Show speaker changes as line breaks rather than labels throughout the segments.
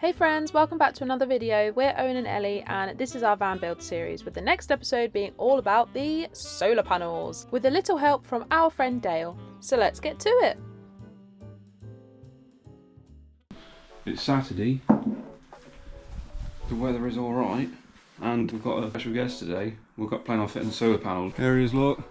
Hey friends, welcome back to another video. We're Owen and Ellie and this is our van build series, with the next episode being all about the solar panels, with a little help from our friend Dale. So let's get to it.
It's Saturday, the weather is alright, and we've got a special guest today. We've got planning on fitting solar panels. Here he is, look.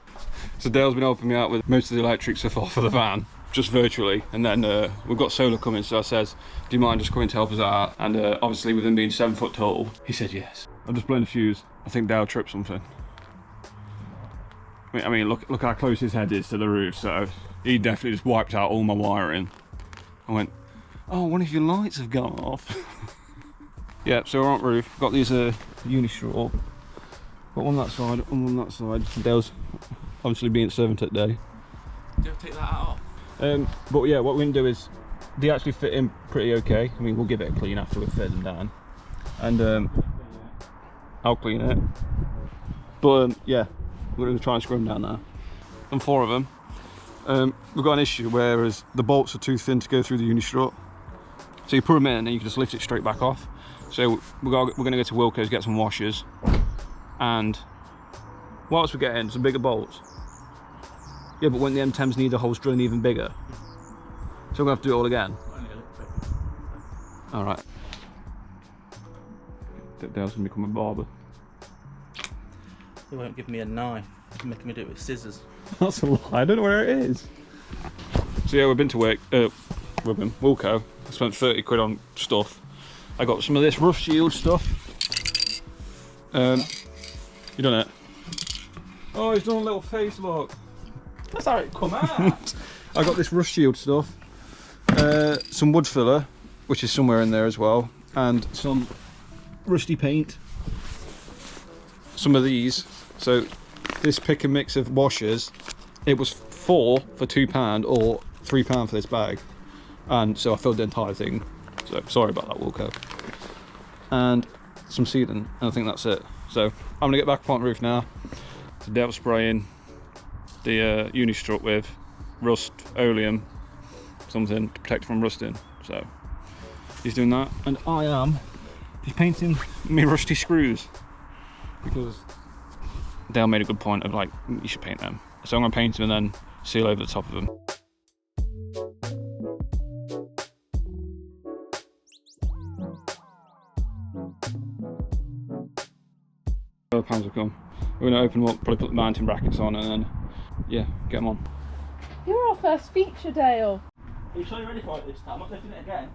So Dale's been helping me out with most of the electric stuff off of the van, just virtually, and then we've got solar coming, so I says, do you mind just coming to help us out? And obviously with him being 7 foot tall, he said yes. I'm just blowing the fuse. I think Dale tripped something. I mean look how close his head is to the roof, so he definitely just wiped out all my wiring. I went, oh, one of your lights have gone off. Yeah, so we're on the roof, got these uni-straw. Got one on that side, one on that side. Dale's obviously being servant at day.
Do you take that off?
But yeah, what we're going to do is, they actually fit in pretty okay. I mean, we'll give it a clean after we've fed them down. And I'll clean it. But yeah, we're going to try and screw them down now. And 4 of them. We've got an issue, whereas the bolts are too thin to go through the uni-strut. So you put them in and you can just lift it straight back off. So we're going to go to Wilco's, get some washers. And what else we get in? Some bigger bolts. Yeah, but when the M10s need the holes drilling even bigger. So we're going to have to do it all again. Alright. Dale's going to become a barber.
They won't give me a knife. They're making me do it with scissors.
That's a lie. I don't know where it is. So yeah, we've been to Wilco. I spent 30 quid on stuff. I got some of this rust shield stuff. You done it? Oh, he's done a little face, look.
That's how it come out.
I got this rust shield stuff, some wood filler, which is somewhere in there as well, and some rusty paint. Some of these. So this pick and mix of washers, it was 4 for £2 or £3 for this bag, and so I filled the entire thing. So sorry about that, Wilco. And some sealant, and I think that's it. So I'm gonna get back up on the roof now. So Dale's spraying the uni-strut with rust oleum, something to protect from rusting. So he's doing that, and I am just painting me rusty screws, because Dale made a good point of like, you should paint them. So I'm gonna paint them and then seal over the top of them. The panels have come. We're going to open them up, probably put the mounting brackets on, and then, yeah, get them on.
You're our first feature, Dale.
Are you sure you're ready for it this time? I'm not lifting it again.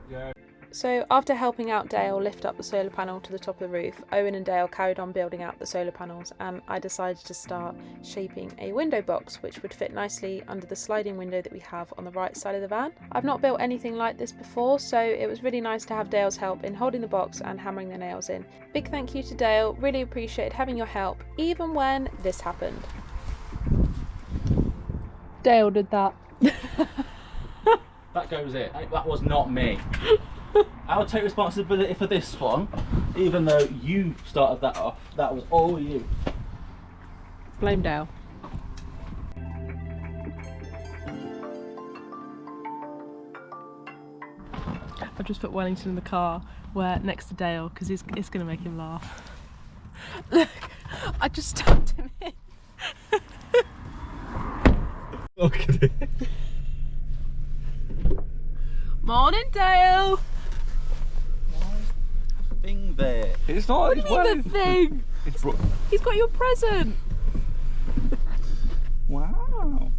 Yeah.
So after helping out Dale lift up the solar panel to the top of the roof, Owen and Dale carried on building out the solar panels, and I decided to start shaping a window box which would fit nicely under the sliding window that we have on the right side of the van. I've not built anything like this before, so it was really nice to have Dale's help in holding the box and hammering the nails in. Big thank you to Dale, really appreciated having your help even when this happened. Dale did that.
That goes it. That was not me. I'll take responsibility for this one, even though you started that off. That was all you.
Blame Dale.
I've just put Wellington in the car, where next to Dale, because it's going to make him laugh. Look, I just stabbed him in.
Look at it.
Morning, Dale.
Thing there.
It's not.
What do you mean the thing? He's got your present.
Wow.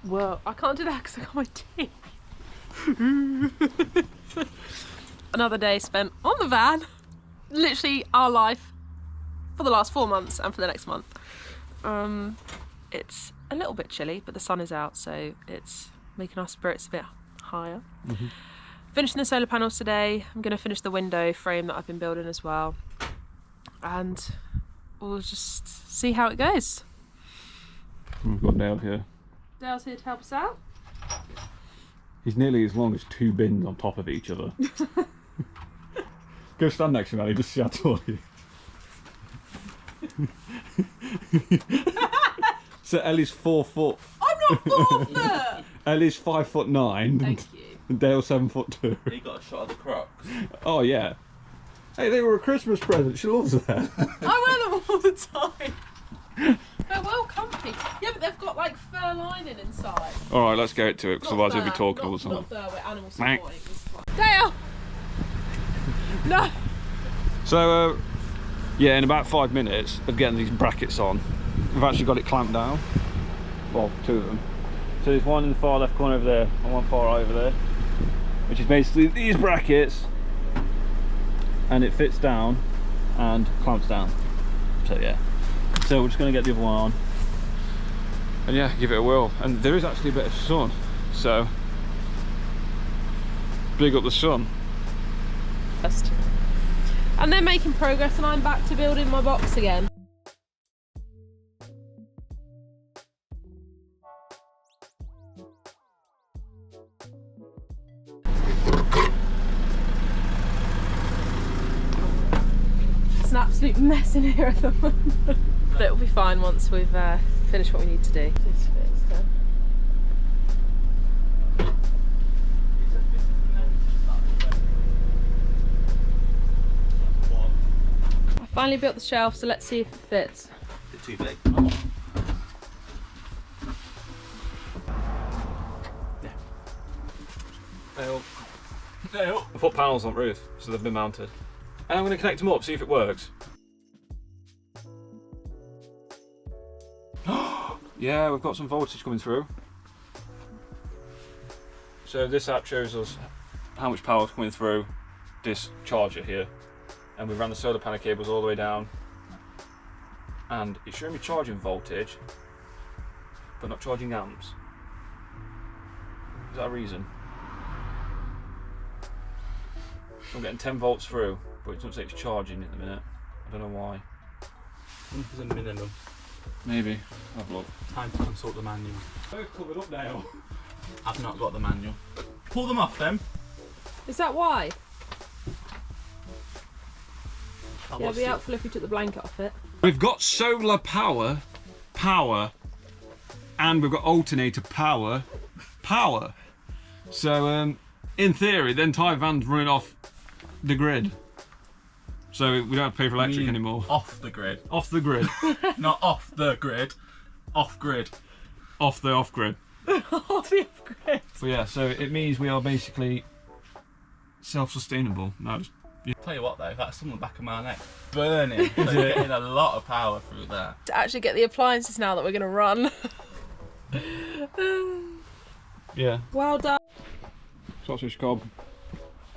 Whoa, I can't do that because I got my teeth. Another day spent on the van. Literally our life for the last 4 months and for the next month. It's a little bit chilly, but the sun is out, so it's making our spirits a bit higher. Finishing the solar panels today. I'm going to finish the window frame that I've been building as well, and we'll just see how it goes.
We've got Dale here.
Dale's here to help us out.
He's nearly as long as 2 bins on top of each other. Go stand next to me, Ellie, just see how tall he is. So Ellie's 4 foot.
I'm not not 4 foot.
Ellie's 5'9".
Thank you.
And Dale's 7'2".
He got a shot of the Crocs.
Oh yeah. Hey, they were a Christmas present. She loves them.
I wear them all the time. They're well comfy. Yeah, but they've got like fur lining inside.
All right, let's get to it, because otherwise we'll be talking all the time.
Not fur, we're animal supporting. Dale! No!
So, yeah, in about 5 minutes of getting these brackets on, we've actually got it clamped down. Well, 2 of them. So there's one in the far left corner over there, and one far right over there, which is basically these brackets, and it fits down and clamps down. So yeah. So we're just going to get the other one on, and yeah, give it a whirl. And there is actually a bit of sun, so big up the sun.
And they're making progress, and I'm back to building my box again. It's an absolute mess in here at the moment. But it'll be fine once we've finished what we need to do. This fits then. I finally built the shelf, so let's see if it fits.
It's too big.
I put panels on the roof, so they've been mounted. And I'm going to connect them up, see if it works. Yeah, we've got some voltage coming through. So this app shows us how much power is coming through this charger here. And we ran the solar panel cables all the way down. And it's showing me charging voltage, but not charging amps. Is that a reason? So I'm getting 10 volts through, but it doesn't say it's charging at the minute. I don't know why.
There's a minimum.
Maybe. Have a look.
Time to consult the manual.
They're covered up now.
I've not got the manual. Pull them off then.
Is that why?
I've
Yeah, it'd
lost
be
it.
helpful if we took the blanket off it.
We've got solar power, and we've got alternator power. So, in theory, the entire van's running off the grid. So we don't have to pay for electric anymore.
Off the grid.
Off the grid.
Not off the grid. Off grid.
Off the off grid.
Off the upgrade.
So yeah, so it means we are basically self-sustainable. No, just,
Tell you what though, that's on the back of my neck. Burning. So you're getting a lot of power through there.
To actually get the appliances now that we're going to run.
yeah.
Well done.
Sausage cob,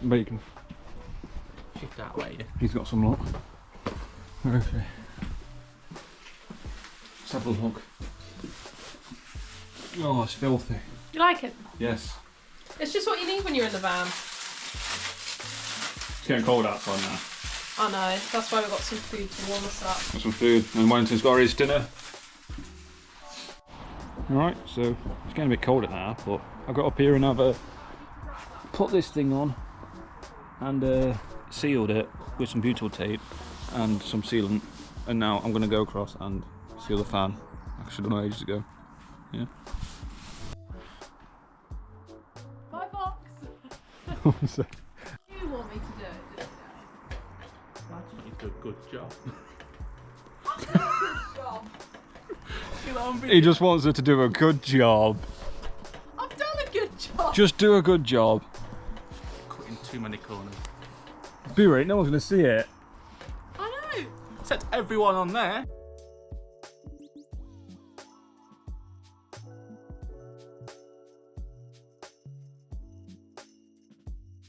bacon.
Shift that way.
He's got some luck. Where is he? Let's have a look. Oh, it's filthy.
You like it?
Yes.
It's just what you need when you're in the van.
It's getting cold outside now.
I know, that's why we've got some food to warm us up.
Got some food, and Wellington's got his dinner. Alright, so it's getting a bit colder now, but I got up here and I've put this thing on and sealed it with some butyl tape and some sealant, and now I'm going to go across and seal the fan. I should have done ages ago. Yeah.
My box!
So,
You want me to do it, didn't
I think you do a good job.
you?
he just wants her to do a good job.
I've done a good job!
Just do a good job.
Cutting too many corners.
Be right, no one's going to see it.
I know!
Except everyone on there.